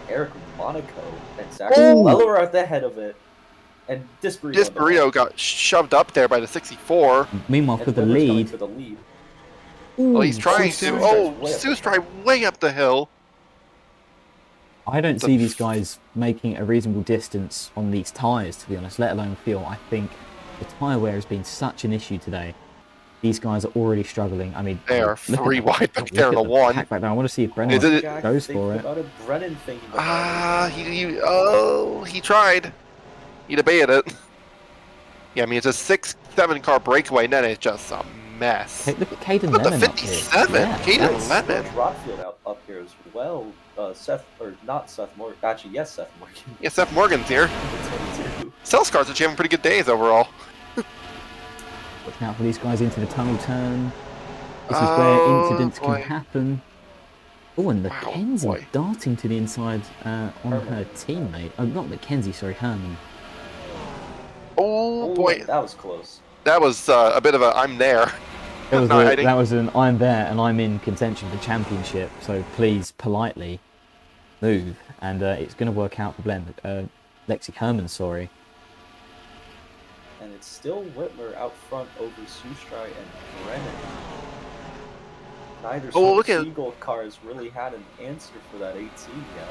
Eric Monaco and Zach Weller are at the head of it, and Disparito got shoved up there by the 64. Meanwhile, for the lead. For the lead. Ooh, Oh, he's trying to. Oh, Sustrike way up the hill. I don't see these guys making a reasonable distance on these tyres, to be honest, let alone fuel. I think the tyre wear has been such an issue today. These guys are already struggling. I mean, they are 3 wide back there in the one. Back there. I want to see if Brennan goes for it. Brennan thinking he tried. He debated it. Yeah, I mean, it's a 6-7 car breakaway, and then it's just a mess. Hey, look at Caden Look at Lemon the up here. 57. Yeah, Caden Lemon. Rodfield up here as well. Seth Morgan. Actually, yes, Seth Morgan. Yeah, Seth Morgan's here. Cellscar's actually having pretty good days overall. Looking out for these guys into the tunnel turn. This is where incidents can happen. Oh, and Mackenzie darting to the inside on her teammate. Oh, not Mackenzie, sorry, Herman. Oh boy, that was close. That was a bit of a I'm there. That was an I'm there and I'm in contention for championship. So please, politely, move. And it's going to work out for Lexi Herman, sorry. And it's still Whitmer out front over Sustrai and Brennan. Neither Seagull car has really had an answer for that 18 yet.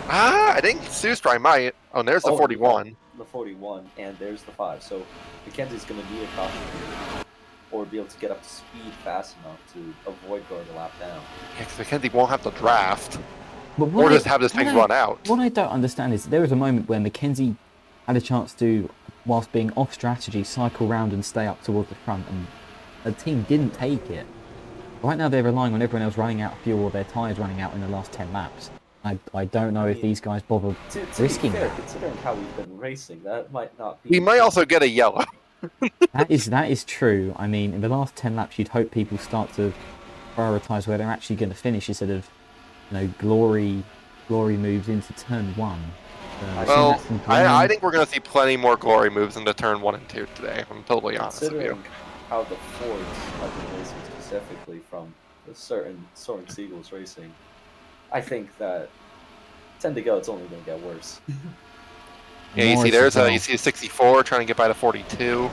I think Sustrai might. Oh, and there's the 41. The 41, and there's the 5. So Mackenzie's going to need a caution here, or be able to get up to speed fast enough to avoid going a lap down. Yeah, because Mackenzie won't have to draft. Or just have this thing run out. What I don't understand is there was a moment where Mackenzie had a chance to, whilst being off strategy, cycle round and stay up towards the front, and the team didn't take it. Right now they're relying on everyone else running out of fuel or their tyres running out in the last 10 laps. I don't know if these guys bother risking fair, that. Considering how we've been racing, that might not be... We might also get a yellow. That is true. I mean, in the last 10 laps, you'd hope people start to prioritise where they're actually going to finish instead of, glory moves into turn 1. I think we're going to see plenty more glory moves into turn 1 and 2 today, if I'm totally honest with you. Considering how the Fords have been racing specifically from a certain Soaring Seagulls racing, I think that 10 to go, it's only going to get worse. Yeah, you see a 64 trying to get by the 42.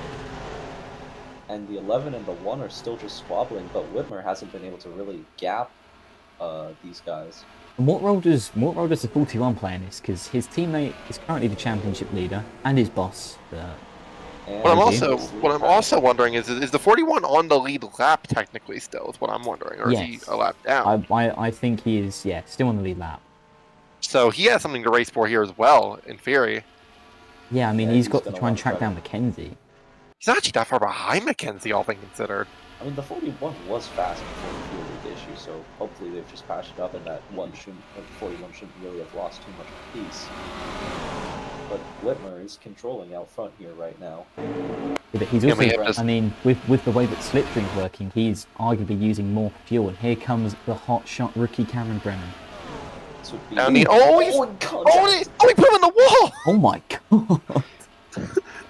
And the 11 and the 1 are still just squabbling, but Whitmer hasn't been able to really gap these guys. And what role does the 41 play in this? Because his teammate is currently the championship leader and his boss. What I'm also wondering is the 41 on the lead lap technically still? Is what I'm wondering, or is he a lap down? I think he is. Yeah, still on the lead lap. So he has something to race for here as well, in theory. Yeah, I mean he's got to try and track down Mackenzie. He's not actually that far behind Mackenzie, all things considered. I mean, the 41 was fast before the fuel leak issue, so hopefully they've just patched it up and that 41 shouldn't really have lost too much pace. But Whitmer is controlling out front here right now. Yeah, but he's also, I mean, with the way that Slipstream's working, he's arguably using more fuel, and here comes the hot shot rookie Cameron Brennan. He put him in the wall! Oh my god!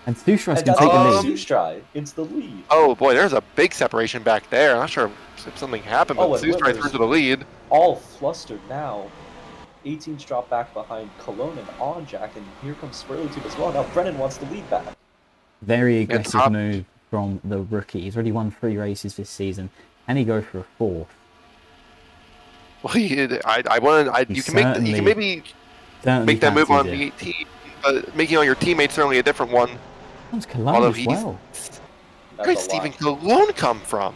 And Sustrai's can take the lead. Sustrai into the lead. Oh boy, there's a big separation back there. I'm not sure if something happened, but Sustrai through to the lead. All flustered now. 18's dropped back behind Cologne and Onjack, and here comes Spurley as well. Now Brennan wants the lead back. Very aggressive move from the rookie. He's already won 3 races this season. Can he go for a 4th? Well, you can maybe make that move on the 18, but making all your teammates certainly a different one. That's Cologne as well. Where did Stephen Cologne come from?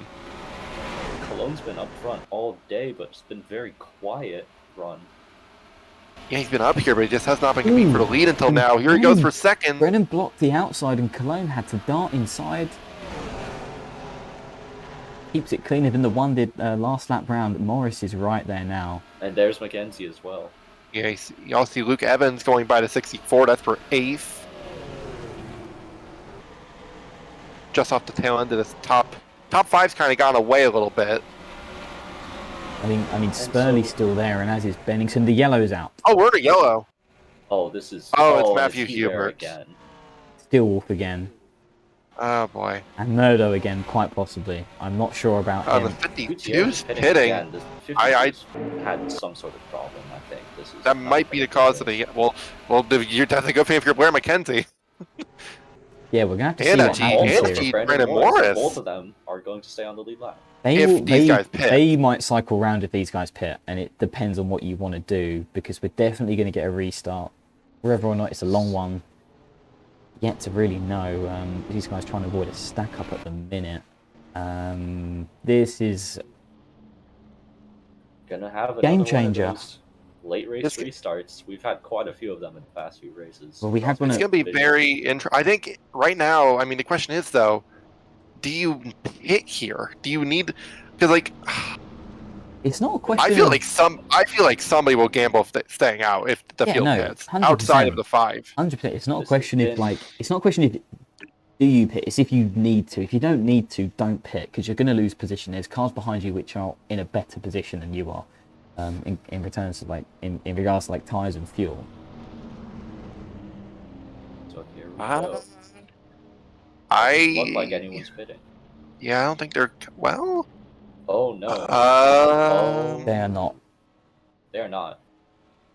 Cologne's been up front all day, but it's been very quiet run. Yeah, he's been up here, but he just has not been competing for the lead until now. Here he goes for second. Brennan blocked the outside, and Cologne had to dart inside. Keeps it cleaner than the one did last lap round. Morris is right there now. And there's Mackenzie as well. Yeah, you also see Luke Evans going by to 64. That's for 8th. Just off the tail end of this top five's kind of gone away a little bit. I mean, Spurley's still there, and as is Bennington. The yellow's out. Oh, we're in a yellow. Oh, this is. Oh, it's and Matthew Hubert Hubert. again. Stillwolf again. Oh boy. And Murdo again, quite possibly. I'm not sure about On him. the 52's Gutierrez pitting. Again. The 52's I had some sort of problem. I think this is. that might be the cause of the well. You're definitely a good fan if you're Blair McKenzie. Yeah, we're gonna have to And see what happens and here. Brandon Morris. Both of them are going to stay on the lead lap. They might cycle round if these guys pit, and it depends on what you want to do, because we're definitely going to get a restart. Whether or not it's a long one, yet to really know. These guys trying to avoid a stack up at the minute. This is Gonna have game changer. Late race restarts. We've had quite a few of them in the past few races. Well, we had one. It's going to be very interesting. I think right now, I mean, the question is though, do you hit here? Do you need? Because like, it's not a question. I feel like somebody will gamble staying out if the field hits 100%. outside of the 5. 100%. It's not a question if it's not a question if do you pit. It's if you need to. If you don't need to, don't pit, because you're going to lose position. There's cars behind you which are in a better position than you are. In returns to in regards to like tires and fuel. So here we go. Look like anyone's pitting. Yeah, I don't think they're well. Oh no. They are not. They're not.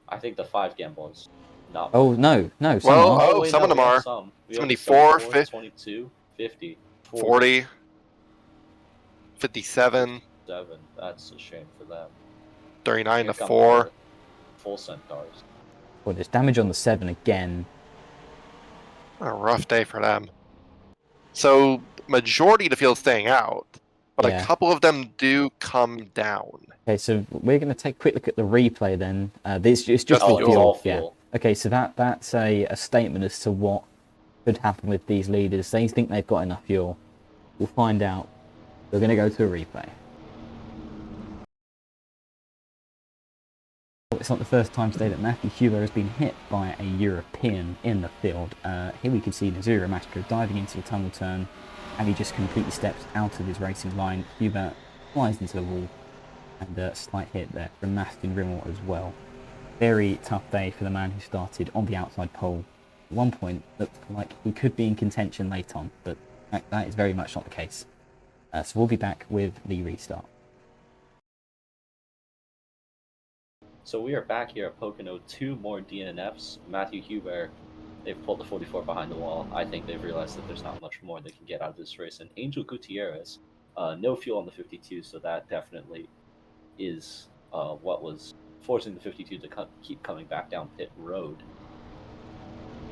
I think the 5 gamble is not. Oh no. Some well, are. some of them are. Some. 74, 50, 22, 50, 40, 57. 7. That's a shame for them. 39 to 4. Full centaurs. Well, there's damage on the 7 again. A rough day for them. So majority of the field staying out, but a couple of them do come down. Okay, so we're going to take a quick look at the replay then. This is just all fuel. Yeah. Okay, so that's a statement as to what could happen with these leaders. They think they've got enough fuel. We'll find out. We're going to go to a replay. It's not the first time today that Matthew Huber has been hit by a European in the field. Here we can see Nazura Mastro diving into the tunnel turn, and he just completely steps out of his racing line. Huber flies into the wall, and a slight hit there from Mastin Rimmel as well. Very tough day for the man who started on the outside pole. At one point, looked like he could be in contention late on, but that is very much not the case. So we'll be back with the restart. So we are back here at Pocono. 2 more DNFs. Matthew Huber, they've pulled the 44 behind the wall. I think they've realized that there's not much more they can get out of this race. And Angel Gutierrez, no fuel on the 52, so that definitely is what was forcing the 52 to keep coming back down pit road.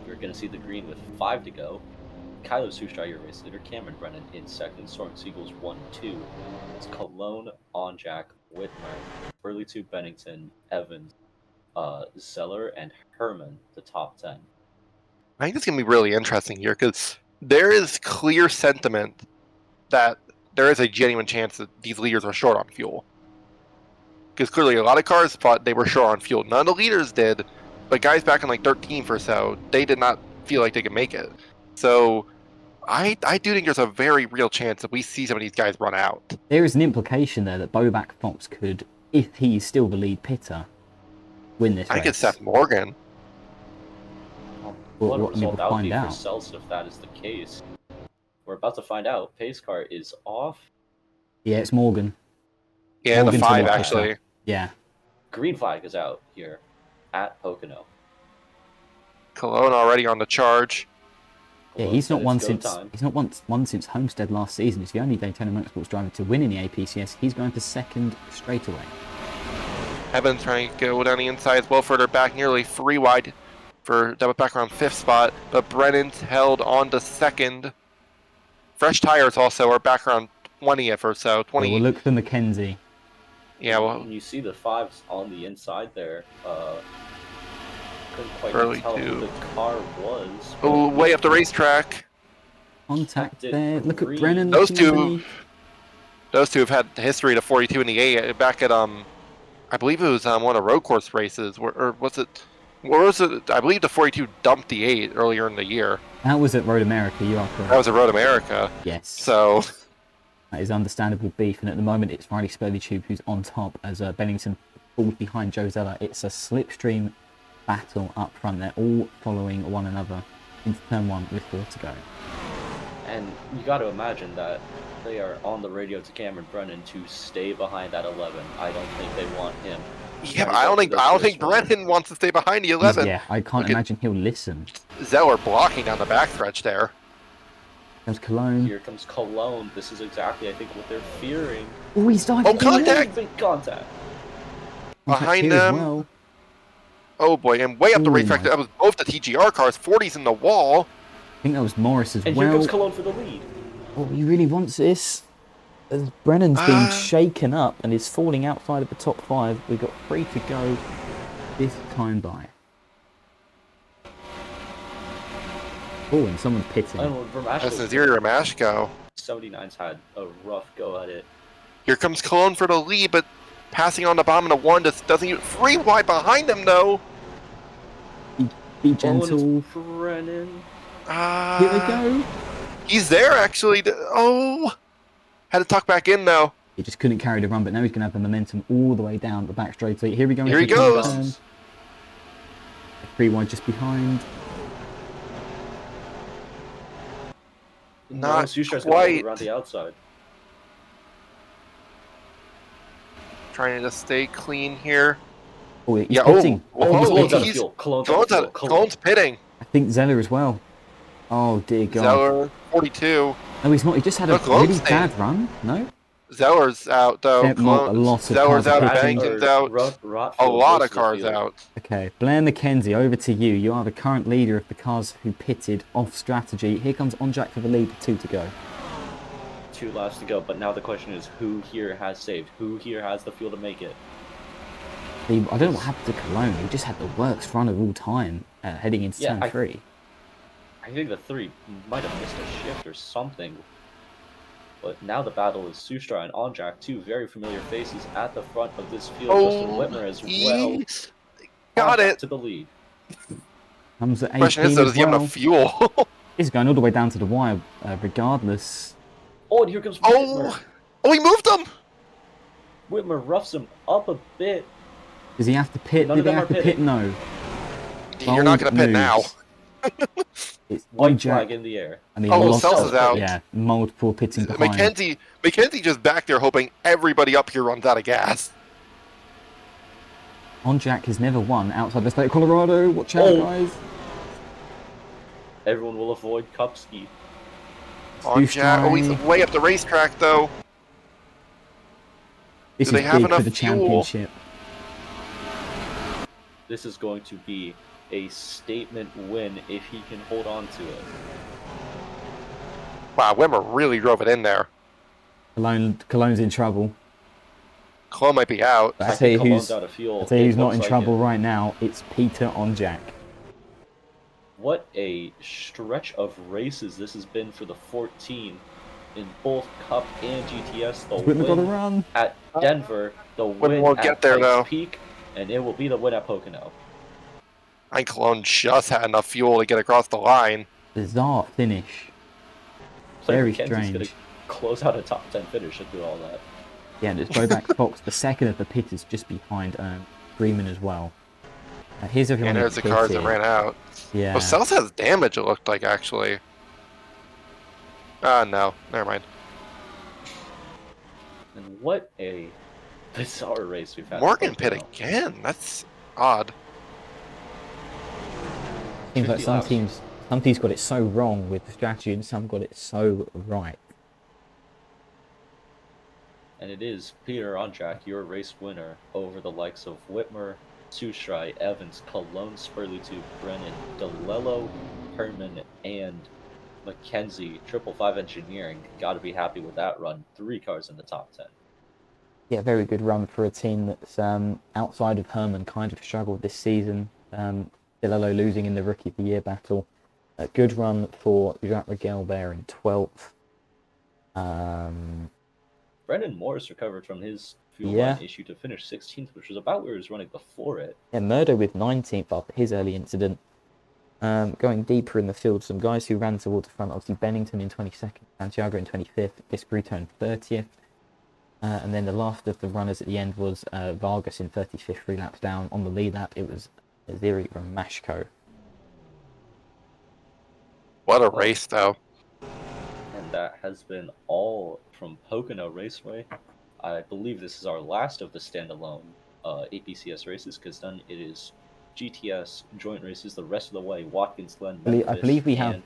We're going to see the green with 5 to go. Kylo Sustra, your race leader. Cameron Brennan in second. Soren Siegel's 1-2. It's Cologne, Onjack, Whitmer, Burley 2, Bennington, Evans, Zeller, and Herman, the top 10. I think it's going to be really interesting here, because there is clear sentiment that there is a genuine chance that these leaders are short on fuel. Because clearly a lot of cars thought they were short on fuel. None of the leaders did, but guys back in like 13th or so, they did not feel like they could make it. So I do think there's a very real chance that we see some of these guys run out. There is an implication there that Bobak Fox could, if he is still the lead pitter, win this race. I think it's Seth Morgan. What a result that would be for Cells if that is the case. We're about to find out. Pace car is off. Yeah, it's Morgan. Yeah, Morgan the 5 actually. Yeah. Green flag is out here at Pocono. Cologne already on the charge. Yeah, he's not one since Homestead last season. He's the only Daytona Motorsports driver to win in the APCS. He's going for second straight away. Evans trying to go down the inside as well, further back, nearly 3 wide for double back around 5th spot. But Brennan's held on to second. Fresh tires also are back around 20th or so. 20. We'll look for McKenzie. Yeah, well, you see the 5s on the inside there. Couldn't quite tell who the car was. Oh, way up the racetrack. Contact there. Look at Brennan. Those two have had the history to 42 in the 8 back at I believe it was one of the road course races, or was it? Or was it? I believe the 42 dumped the 8 earlier in the year. That was at Road America, you are correct. That was at Road America. Yes. So that is understandable beef, and at the moment it's Riley Spurley-Tube who's on top as Bennington falls behind Joe Zeller. It's a slipstream battle up front. They're all following one another into turn 1 with 4 to go. And you got to imagine that they are on the radio to Cameron Brennan to stay behind that 11. I don't think they want him. yeah, but I don't think Brennan wants to stay behind the 11. Yeah, I can't imagine he'll listen. Zeller blocking down the backstretch there. There's Cologne. Here comes Cologne. This is exactly, I think, what they're fearing. Oh, he's diving. Oh, contact! Big contact. Behind here as them. well. Oh boy, and way up the Oh racetrack. my- That was both the TGR cars. 40's in the wall. I think that was Morris as And well. here comes Cologne for the lead. Oh, he really wants this. As Brennan's being shaken up and is falling outside of the top 5. We've got 3 to go this time by. Oh, and someone's pitting. That's Naziri Ramashko. 79's had a rough go at it. Here comes Cologne for the lead, but passing on the bottom of the 1 just doesn't even... 3 wide behind him, though. Be gentle. Brennan. Here we go. He's there, actually. Oh! Had to tuck back in, though. He just couldn't carry the run, but now he's going to have the momentum all the way down the back straight. So here we go. Here he goes. 3 wide just behind. Not Sushar's quite. around the outside. Trying to stay clean here. Oh, he's Yeah, pitting. oh, I think he's oh, Cologne's out of pitting. fuel. Cologne's pitting. I think Zeller as well. Oh dear God. Zeller, 42. No, he's not. He just had a No, Cologne's really staying. bad run. No. Zeller's out, though. Yeah, not a lot of Zeller's cars out, are pitting. Bennington's out. A lot of cars out. Okay, Blair McKenzie, over to you. You are the current leader of the cars who pitted off strategy. Here comes On Jack for the lead, 2 to go. 2 laps to go, but now the question is who here has saved? Who here has the fuel to make it? I don't know what happened to Cologne. He just had the worst run of all time heading into turn 3. I think the 3 might have missed a shift or something. But now the battle is Sustra and Onjak, 2 very familiar faces at the front of this field. Justin Whitmer as well. Got Onjak it. to the lead. Comes at 18 Question is, though, as does he have well. enough fuel? He's going all the way down to the wire, regardless. Oh, and here comes Whitmer. Oh, he moved him. Whitmer roughs him up a bit. Does he have to pit? None Did of he them have are to pit? No. You're not going to pit now. It's White On Jack. flag in the air. I mean, Oh, lots Sells of- is out. Yeah, multiple pitting behind. McKenzie just back there hoping everybody up here runs out of gas. On Jack has never won outside the state of Colorado. Watch out, guys. Everyone will avoid Kupski. On Jack. Oh, he's way up the racetrack, though. This Do is they have big for enough the fuel? championship. This is going to be a statement win if he can hold on to it. Wow, Wimmer really drove it in there. Cologne's in trouble. Cologne might be out. But I I tell you think who's, Cologne's out of fuel. I tell you It who's not looks in like trouble it. right now. It's Peter On Jack. What a stretch of races this has been for the 14 in both Cup and GTS. The Whitmer got a win run. at Denver, the win won't at get there, Pikes though. Peak, and it will be the win at Pocono. I think Cologne just had enough fuel to get across the line. Bizarre finish. Player Very McKenzie's strange. going to close out a top 10 finish and do all that. Yeah, and it's Boback Fox, the second of the pitters, just behind Freeman as well. Here's everyone. And there's the cars that ran out. Yeah. Oh, Cells has damage, it looked like, actually. No. Never mind. And what a bizarre race we've had. Morgan at pit Pocono. again. That's odd. Seems like 50 some laps. teams got it so wrong with the strategy and some got it so right. And it is Peter Onjak, your race winner, over the likes of Whitmer, Susrai, Evans, Cologne, Spurley-Tube, Brennan, DeLello, Herman, and McKenzie. 555 Engineering. Got to be happy with that run. 3 cars in the top 10. Yeah, very good run for a team that's outside of Herman kind of struggled this season. DeLello losing in the Rookie of the Year battle. A good run for Jacques Regelbert in 12th. Brendan Morris recovered from his fuel Yeah. line issue to finish 16th, which was about where he was running before it. Yeah, Murdo with 19th after his early incident. Going deeper in the field, some guys who ran towards the front, obviously Bennington in 22nd, Santiago in 25th, Espirito in 30th. And then the last of the runners at the end was Vargas in 35th, 3 laps down. On the lead lap, it was Aziri Romashko. What a race, though. And that has been all from Pocono Raceway. I believe this is our last of the standalone APCS races, because then it is GTS joint races the rest of the way. Watkins Glen, Memphis, I believe we have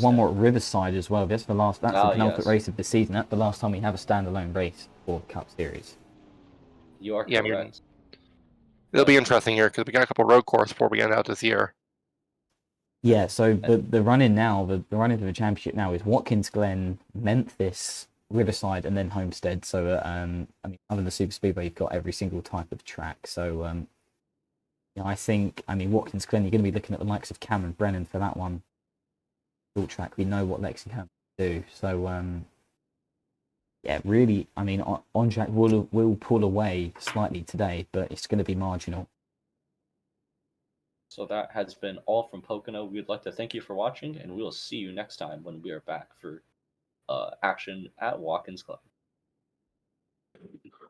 one more at Riverside as well. That's the penultimate yes. race of the season. That's the last time we have a standalone race for Cup Series. You are Yeah, correct. It'll be interesting here because we got a couple road course before we end out this year. Yeah, so the run-in now, the run-in to the championship now is Watkins Glen, Memphis, Riverside, and then Homestead. So, I mean, other than the Super Speedway, you've got every single type of track. So, you know, I mean, Watkins Glen, you're going to be looking at the likes of Cameron Brennan for that one. Short track, we know what Lexington can do. So, yeah, really, I mean, on track will pull away slightly today, but it's going to be marginal. So that has been all from Pocono. We'd like to thank you for watching, and we'll see you next time when we are back for action at Watkins Glen.